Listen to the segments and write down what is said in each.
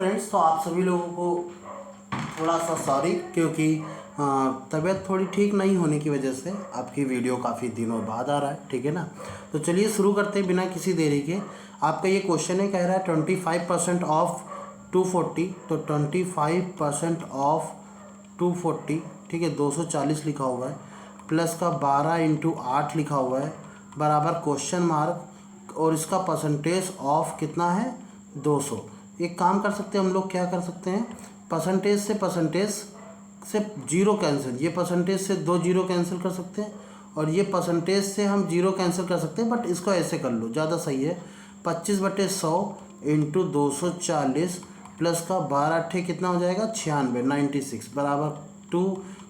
Friends, तो आप सभी लोगों को थोड़ा सा सॉरी, क्योंकि तबीयत थोड़ी ठीक नहीं होने की वजह से आपकी वीडियो काफ़ी दिनों बाद आ रहा है। ठीक है ना। तो चलिए शुरू करते हैं बिना किसी देरी के। आपका ये क्वेश्चन है, कह रहा है 25% ऑफ 240। तो 25% ऑफ 240, ठीक है, 240 लिखा हुआ है, प्लस का 12 × 8 लिखा हुआ है, बराबर क्वेश्चन मार्क, और इसका परसेंटेज ऑफ कितना है, 200। एक काम कर सकते हैं हम लोग, क्या कर सकते हैं, परसेंटेज से जीरो कैंसिल, ये परसेंटेज से 2 जीरो कैंसिल कर सकते हैं, और ये परसेंटेज से हम जीरो कैंसिल कर सकते हैं, बट इसको ऐसे कर लो, ज़्यादा सही है। 25/100 इंटू 240 प्लस का 12 कितना हो जाएगा, 96 बराबर 2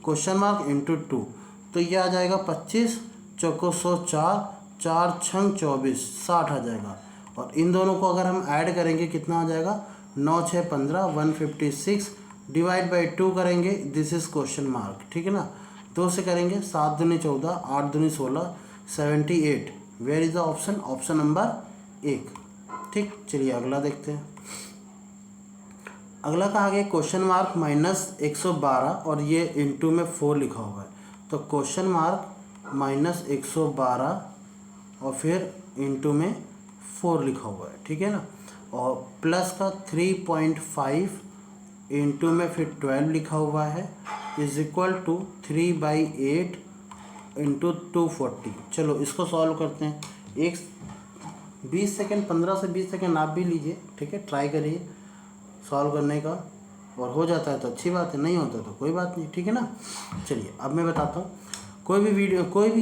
क्वेश्चन मार्क इंटू 2। तो ये आ जाएगा 25 चौको 104, 4 छंग 24, 60 आ जाएगा। और इन दोनों को अगर हम ऐड करेंगे कितना आ जाएगा, 9 6 15, 156 डिवाइड बाई 2 करेंगे, दिस इज क्वेश्चन मार्क। ठीक है ना। 2 से करेंगे, 7 दूनी 14, 8 दूनी 16, 78। Where is the option, option number 1। ठीक, चलिए अगला देखते हैं। अगला कहा गया क्वेश्चन मार्क -112, और ये इंटू में 4 लिखा हुआ है। तो क्वेश्चन मार्क -112 और फिर इंटू में 4 लिखा हुआ है। ठीक है ना। और प्लस का 3.5 इंटू में फिर 12 लिखा हुआ है, इज इक्वल टू 3/8 इंटू 240। चलो इसको सॉल्व करते हैं। 20 सेकेंड, 15 से 20 सेकेंड आप भी लीजिए। ठीक है, ट्राई करिए सॉल्व करने का, और हो जाता है तो अच्छी बात है, नहीं होता तो कोई बात नहीं। ठीक है ना। चलिए अब मैं बताता हूँ। कोई भी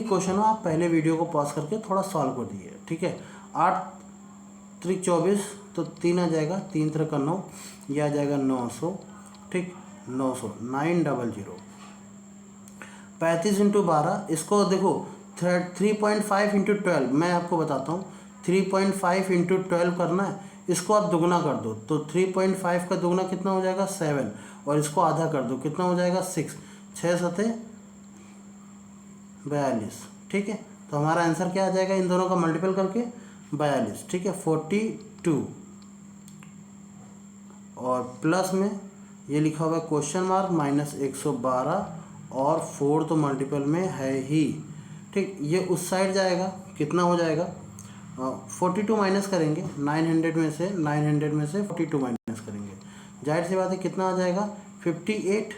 क्वेश्चन हो, आप पहले वीडियो को पॉज करके थोड़ा सॉल्व कर दीजिए। ठीक है। 8 त्रिक 24, तो 3 आ जाएगा, 3 3 का 9, यह आ जाएगा 900। ठीक, 900, 900। 35 इंटू 12, इसको देखो 3.5 इंटू 12, मैं आपको बताता हूँ। 3.5 इंटू 12 करना है, इसको आप दुगना कर दो, तो 3.5 का दुगना कितना हो जाएगा, 7, और इसको आधा कर दो, कितना हो जाएगा, 6, 6 सते 42। ठीक है, तो हमारा आंसर क्या आ जाएगा, इन दोनों का मल्टीपल करके 42। ठीक है, 42, और प्लस में ये लिखा हुआ है क्वेश्चन मार्क -112, और 4 तो मल्टीपल में है ही। ठीक, ये उस साइड जाएगा, कितना हो जाएगा, 42 माइनस करेंगे, 900 में से 42 माइनस करेंगे, जाहिर सी बात है कितना आ जाएगा, 58।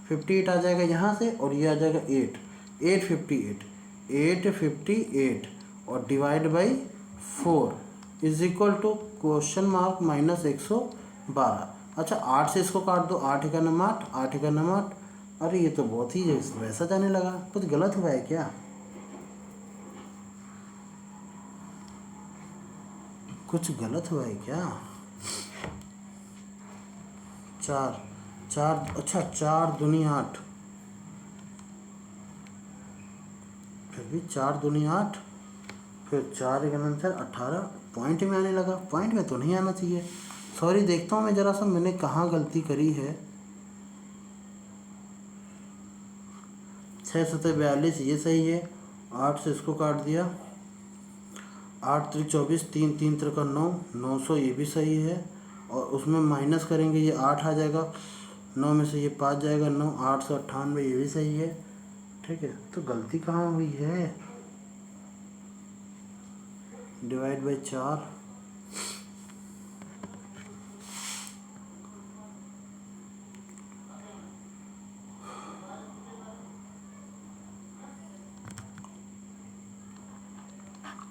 58 आ जाएगा यहाँ से, और ये आ जाएगा 858 और divide by 4 is equal to question mark -112। अच्छा, 8 से इसको काट दो, 8 का नम 8, 8 का नम 8। अरे ये तो बहुत ही वैसा जाने लगा, कुछ गलत हुआ है क्या, कुछ गलत हुआ है क्या। 4 4, अच्छा 4 दूनी 8, फिर भी 4 दूनी 8, फिर 4 एक आंसर 18। पॉइंट में आने लगा, पॉइंट में तो नहीं आना चाहिए। सॉरी, देखता हूँ मैं ज़रा सा मैंने कहाँ गलती करी है। 6 सतह 42, ये सही है। 8 से इसको काट दिया, 8 त्रिक 24, 3 3 त्रिक 9, 900, ये भी सही है। और उसमें माइनस करेंगे, ये 8 आ जाएगा, 9 में से ये 5 जाएगा, 9 898, ये भी सही है। ठीक है, तो गलती कहाँ हुई है, डिवाइड बाई 4,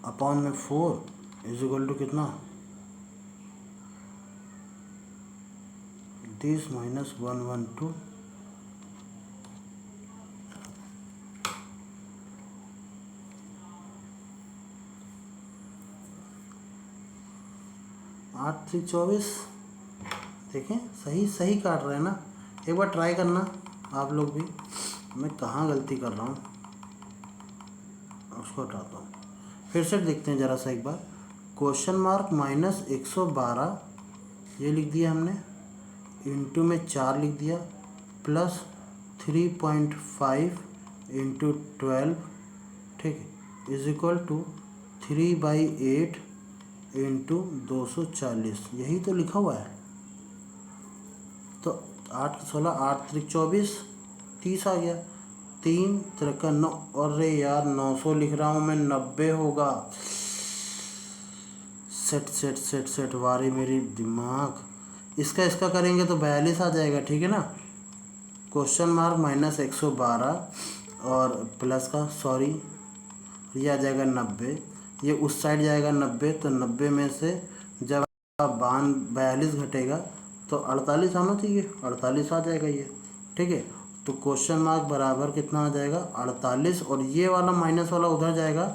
अपॉन में 4 इज इक्वल टू कितना, 30 - 112। आठ 3 24, देखें सही सही काट रहे हैं ना। एक बार ट्राई करना आप लोग भी, मैं कहाँ गलती कर रहा हूँ, उसको हटाता हूँ, फिर से देखते हैं ज़रा सा एक बार। क्वेश्चन मार्क -112, ये लिख दिया हमने, इंटू में 4 लिख दिया, प्लस 3.5 इंटू 12, ठीक है, इज इक्वल टू 3/8 इंटू 240, यही तो लिखा हुआ है। तो 8 16 8 3 24 30 आ गया। 3 3 9, अरे यार 900 लिख रहा हूँ मैं, 90 होगा। सेट सेट सेट सेट, वारी मेरी दिमाग। इसका करेंगे तो 42 आ जाएगा, ठीक है ना। क्वेश्चन मार्क माइनस 112 और प्लस का, सॉरी, ये आ जाएगा 90। ये उस साइड जाएगा 90, तो 90 में से जब 42 घटेगा तो 48 आना चाहिए, 48 आ जाएगा ये, ठीक है। तो क्वेश्चन मार्क बराबर कितना आ जाएगा 48, और ये वाला माइनस वाला उधर जाएगा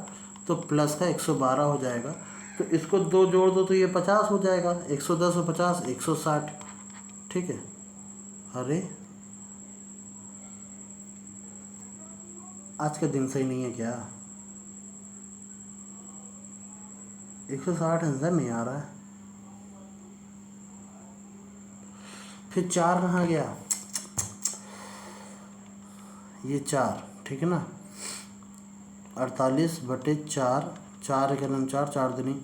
तो प्लस का 112 हो जाएगा। तो इसको 2 जोड़ दो तो ये 50 हो जाएगा। 110 और 50 160, ठीक है। अरे आज का दिन सही नहीं है क्या? 160 आंसर नहीं आ रहा है। फिर 4 कहाँ गया? ये 4, ठीक है ना। 48/4, 4 एक 4, 4 दूनी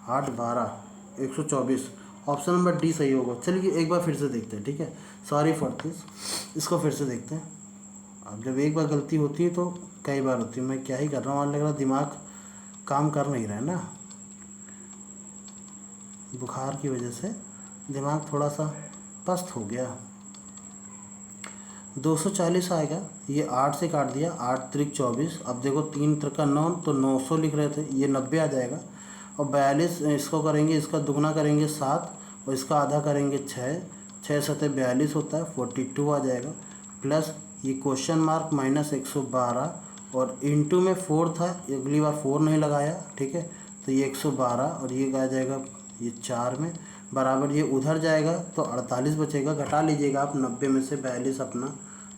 8 12, 124। ऑप्शन नंबर डी सही होगा। चलिए एक बार फिर से देखते हैं, ठीक है। सॉरी फॉर दिस, इसको फिर से देखते हैं। अब जब एक बार गलती होती है तो कई बार होती है। मैं क्या ही कर रहा हूँ, आज लग रहा दिमाग काम कर नहीं रहा है ना, बुखार की वजह से दिमाग थोड़ा सा पस्त हो गया। 240 आएगा, ये 8 से काट दिया, 8 3 24। अब देखो 3 3 9, तो 900 लिख रहे थे, ये 90 आ जाएगा। और 42 इसको करेंगे, इसका दुगना करेंगे 7, और इसका आधा करेंगे 6, 6 7 42 होता है, 42 आ जाएगा। प्लस ये क्वेश्चन मार्क माइनस 112, और इंटू में 4 था, अगली बार 4 नहीं लगाया, ठीक है। तो ये 112, और ये आ जाएगा ये 4 में, बराबर ये उधर जाएगा तो 48 बचेगा। घटा लीजिएगा आप 90 में से 42 अपना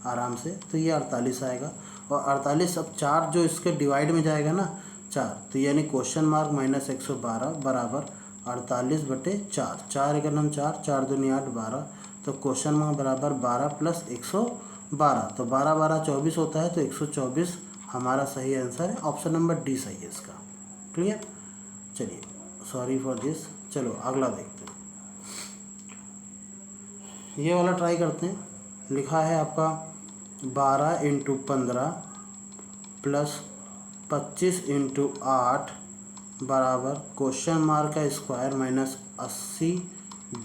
आराम से, तो ये 48 आएगा। और 48 अब 4 जो इसके डिवाइड में जाएगा ना 4, तो यानी क्वेश्चन मार्क माइनस 112 बराबर 48/4, 4 एक 4, 4 दूनी 8 12, तो क्वेश्चन मार्क बराबर 12 प्लस 112, तो 12 12 24 होता है, तो 124 हमारा सही आंसर है। ऑप्शन नंबर डी सही है इसका। क्लियर? चलिए, सॉरी फॉर दिस। चलो अगला देखते हैं, ये वाला ट्राई करते हैं। लिखा है आपका 12 × 15 प्लस 25 × 8 बराबर क्वेश्चन मार्क का स्क्वायर माइनस 80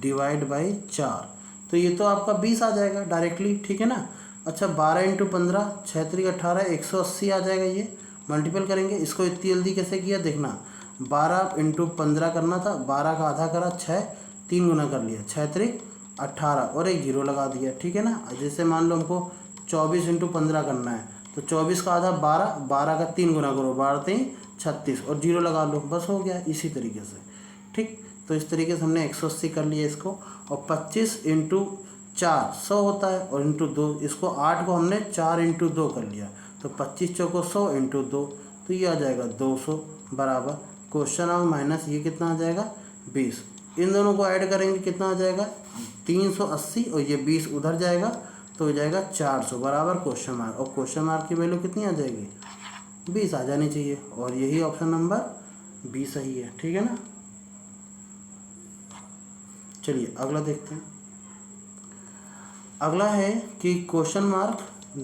डिवाइड बाई 4। तो ये तो आपका 20 आ जाएगा डायरेक्टली, ठीक है ना। अच्छा 12 × 15, 6 3 18, 180 आ जाएगा। ये मल्टीपल करेंगे, इसको इतनी जल्दी कैसे किया देखना। 12 × 15 करना था, 12 का आधा करा 6, 3 गुना कर लिया, 6 3 18, और एक 0 लगा दिया, ठीक है ना। जैसे मान लो हमको 24 × 15 करना है, तो 24 का आधा 12, 12 का 3 गुना करो, 12 3 36, और 0 लगा लो, बस हो गया इसी तरीके से, ठीक। तो इस तरीके से हमने 180 कर लिया इसको। और 25 × 4 100 होता है, और इंटू 2, इसको 8 को हमने 4 × 2 कर लिया, तो 25 चौको 100 × 2, तो ये आ जाएगा 200 बराबर क्वेश्चन और माइनस ये कितना आ जाएगा 20। इन दोनों को ऐड करेंगे कितना आ जाएगा 380, और ये 20 उधर जाएगा तो हो जाएगा 400 बराबर क्वेश्चन मार्क। और क्वेश्चन मार्क की वैल्यू कितनी आ जाएगी 20 आ जानी चाहिए, और यही ऑप्शन नंबर बी सही है, ठीक है ना। चलिए अगला देखते हैं। अगला है कि question mark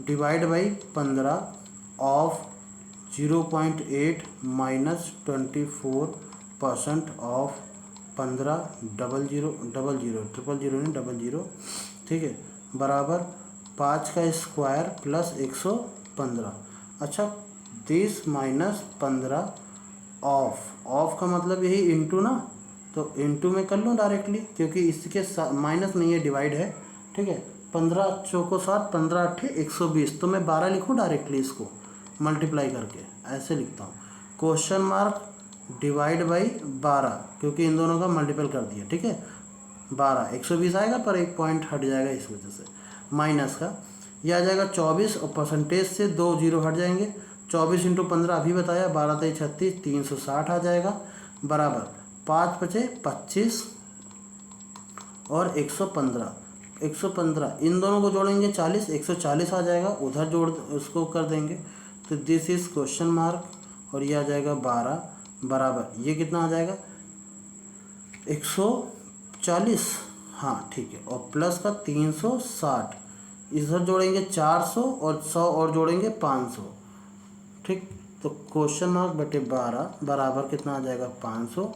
divide by 15 of 0.8 minus 24% of 15 00 00 000, ठीक है, बराबर 5 का स्क्वायर प्लस 115। अच्छा 30 माइनस 15 ऑफ का मतलब यही इंटू ना, तो इंटू में कर लूँ डायरेक्टली, क्योंकि इसके माइनस नहीं है, डिवाइड है, ठीक है। 15 चौको 7, 15 8 120, तो मैं 12 लिखूँ डायरेक्टली, इसको मल्टीप्लाई करके ऐसे लिखता हूँ। क्वेश्चन मार्क डिवाइड बाई 12, क्योंकि इन दोनों का मल्टीपल कर दिया, ठीक है। 12 120 आएगा, पर एक पॉइंट हट जाएगा इस वजह से, माइनस का यह आ जाएगा 24, और परसेंटेज से 2 0 हट जाएंगे। 24 × 15 अभी बताया, 12 3 36, 360 आ जाएगा बराबर 5 बचे 25 और 115 115, इन दोनों को जोड़ेंगे 40, 140 आ जाएगा, उधर जोड़ उसको कर देंगे, तो दिस इज क्वेश्चन मार्क, और ये आ जाएगा 12 बराबर ये कितना आ जाएगा 140, हाँ ठीक है, और प्लस का 360, इधर जोड़ेंगे 400 और 100 और जोड़ेंगे 500। ठीक, तो क्वेश्चन मार्क बटे 12 बराबर कितना आ जाएगा 500,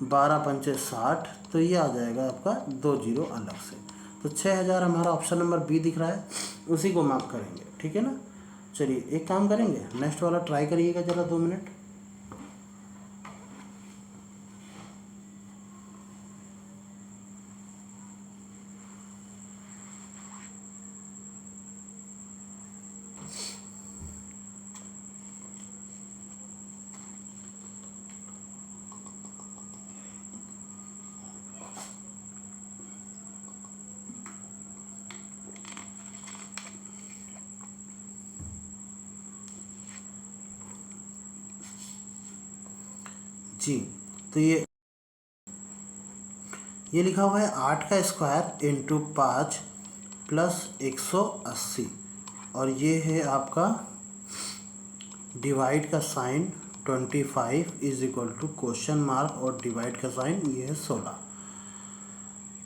12 पंचे 60, तो ये आ जाएगा आपका 2 जीरो अलग से। तो 6000 हमारा ऑप्शन नंबर बी दिख रहा है, उसी को मार्क करेंगे। ठीक है ना। चलिए एक काम करेंगे, नेक्स्ट वाला ट्राई करिएगा जरा 2 मिनट। जी, तो ये लिखा हुआ है 8 का स्क्वायर इंटू 5 प्लस 180, और ये है आपका डिवाइड का sign 25 is equal to question mark, और डिवाइड का साइन ये है 16।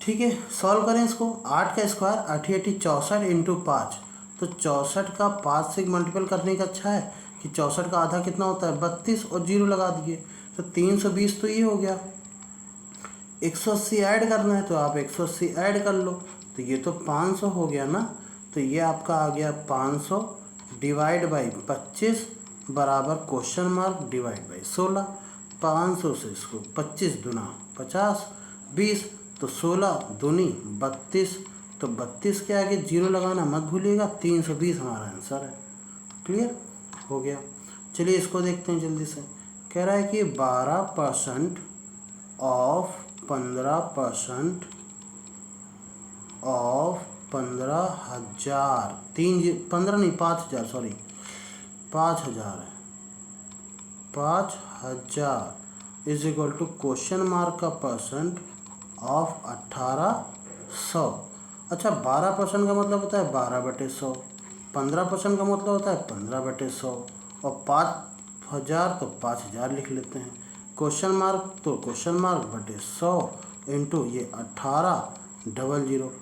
ठीक है, सॉल्व करें इसको। 8 का स्क्वायर 8 64 इंटू 5, तो 64 का 5 से मल्टीपल करने का अच्छा है कि 64 का आधा कितना होता है 32, और जीरो लगा दिए तो 320, तो ये हो गया। 180 ऐड करना है तो आप 180 ऐड कर लो, तो ये तो 500 हो गया ना। तो ये आपका आ गया 500 डिवाइड बाई 25 बराबर क्वेश्चन मार्क डिवाइड बाई 16। 500 से इसको 25 दुना 50 20, तो 16 दूनी 32, तो 32 के आगे जीरो लगाना मत भूलिएगा। 320 हमारा आंसर है। क्लियर हो गया। चलिए इसको देखते हैं जल्दी से। कह रहा है कि 12% ऑफ 15% ऑफ 15,000, 15 नहीं 5,000, सॉरी 5,000 है, 5,000 is equal to question mark का परसेंट ऑफ 1800। अच्छा, 12% का मतलब होता है 12/100, 15% का मतलब होता है 15/100, और 5,000 तो 5,000 लिख लेते हैं। क्वेश्चन मार्क तो क्वेश्चन मार्क बटे 100 इंटू ये 1800,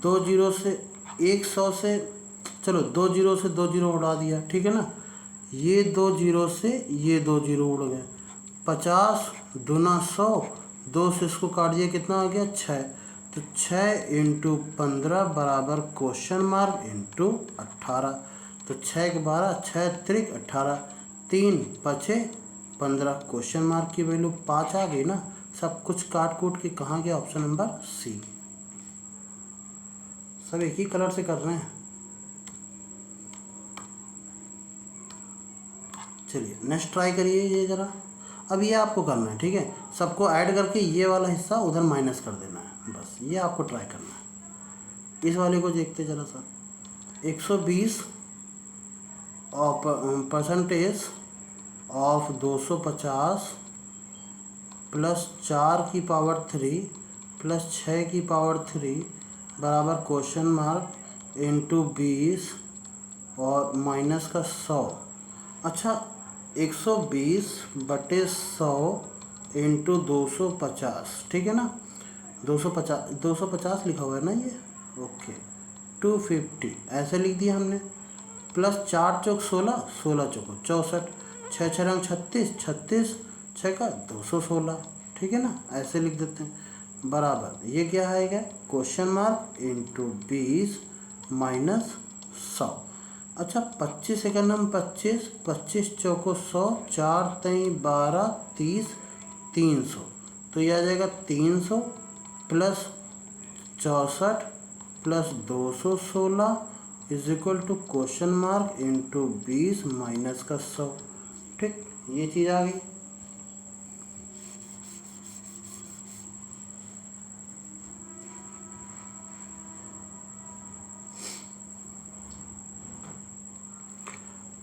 2 जीरो से 100 से, चलो 2 जीरो से 2 जीरो उड़ा दिया, ठीक है ना। ये 2 जीरो से ये 2 जीरो उड़ गए। 50 दूना 100, 2 से इसको काट दिया, कितना आ गया 6, तो 6 इंटू 15 बराबर क्वेश्चन मार्क इंटू 18, तो 6 के 12, 6 त्रिक 18, 3 पछे 15, क्वेश्चन मार्क की वैल्यू 5 आ गई ना। सब कुछ काट कूट के कहाँ गया, ऑप्शन नंबर सी। सब एक ही कलर से कर रहे हैं। चलिए नेक्स्ट ट्राई करिए ये ज़रा। अब ये आपको करना है, ठीक है, सबको ऐड करके ये वाला हिस्सा उधर माइनस कर देना है, बस ये आपको ट्राई करना है। इस वाले को देखते ज़रा सा। 120 और परसेंटेज ऑफ 250 प्लस 4 की पावर 3 प्लस 6 की पावर 3 बराबर क्वेश्चन मार्क इंटू 20 और माइनस का 100। अच्छा, 120/100 इंटू 250, ठीक है ना। 250 लिखा हुआ है ना ये, ओके। 250 ऐसे लिख दिया हमने, प्लस 4 चौक 16, 16 चौको 64, 6 6 रंग 36, 36 6 का 216, ठीक है ना, ऐसे लिख देते हैं। बराबर ये क्या आएगा, क्वेश्चन मार्क इंटू 20 माइनस 100। अच्छा, 25 सेकंड हम 25, 25 चौको 100, 4 3 12 30, 300, तो ये आ जाएगा 300 plus 64 plus 216 is equal to question mark into 20 minus का 100। ठीक, ये चीज़ आ गई।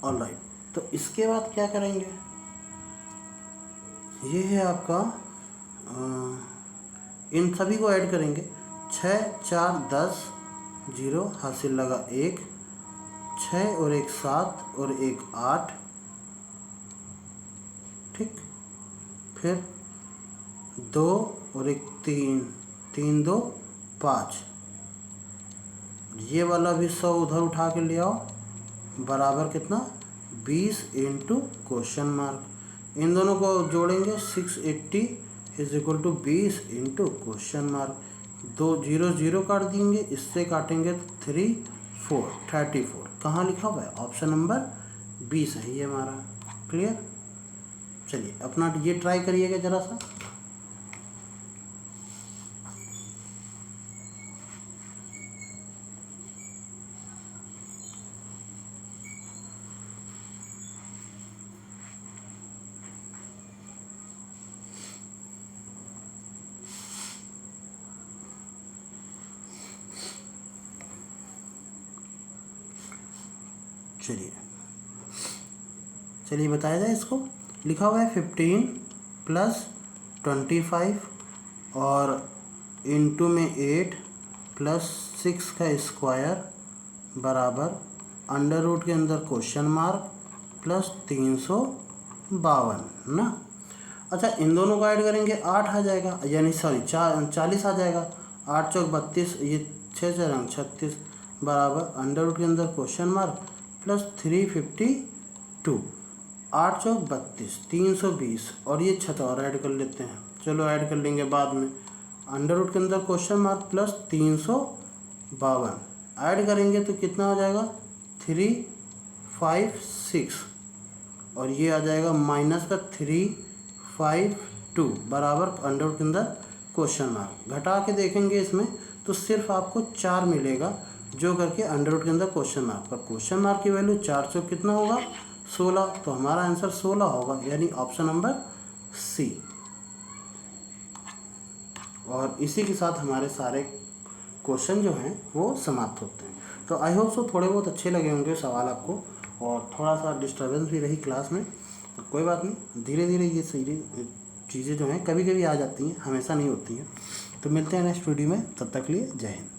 ऑलराइट, तो इसके बाद क्या करेंगे, ये है आपका इन सभी को ऐड करेंगे। 6 4 10, 0 हासिल लगा 1, 6 और 1 7 और 1 8, ठीक। फिर 2 और 1 3, 3 2 5, ये वाला भी 100 उधर उठा के ले आओ, बराबर कितना 20 इंटू क्वेश्चन मार्क। इन दोनों को जोड़ेंगे 680 is equal to 20 into question mark. 2 0 0 काट देंगे, इससे काटेंगे 3 4 34। कहाँ लिखा हुआ है? ऑप्शन नंबर बी सही है हमारा। क्लियर? चलिए अपना ये ट्राई करिएगा ज़रा सा। चलिए बताया जाए इसको। लिखा हुआ है 15 प्लस 25 और इंटू में 8 प्लस 6 का स्क्वायर बराबर अंडर रूट के अंदर क्वेश्चन मार्क प्लस 352 ना। अच्छा, इन दोनों को ऐड करेंगे 8 आ जाएगा, यानी सॉरी 40 आ जाएगा। 8 चौक 32, ये 6 से 36 बराबर अंडर रूट के अंदर क्वेश्चन मार्क प्लस 352। 8 चौक 32, 320 और ये 6 और ऐड कर लेते हैं। चलो ऐड कर लेंगे बाद में। अंडर रूट के अंदर क्वेश्चन मार्क प्लस 352 ऐड करेंगे तो कितना हो जाएगा 356 और ये आ जाएगा माइनस का 352 बराबर अंडर रूट के अंदर क्वेश्चन मार्क। घटा के देखेंगे इसमें तो सिर्फ आपको 4 मिलेगा, जो करके अंडर रूट के अंदर क्वेश्चन मार्क पर क्वेश्चन मार्क की वैल्यू 4 चौक कितना होगा 16। तो हमारा आंसर 16 होगा, यानी ऑप्शन नंबर सी। और इसी के साथ हमारे सारे क्वेश्चन जो हैं वो समाप्त होते हैं। तो आई होप सो थोड़े बहुत अच्छे लगे होंगे सवाल आपको, और थोड़ा सा डिस्टर्बेंस भी रही क्लास में, तो कोई बात नहीं, धीरे धीरे ये सही चीज़ें जो हैं कभी कभी आ जाती हैं, हमेशा नहीं होती हैं। तो मिलते हैं नेक्स्ट वीडियो में, तब तक के लिए जय हिंद।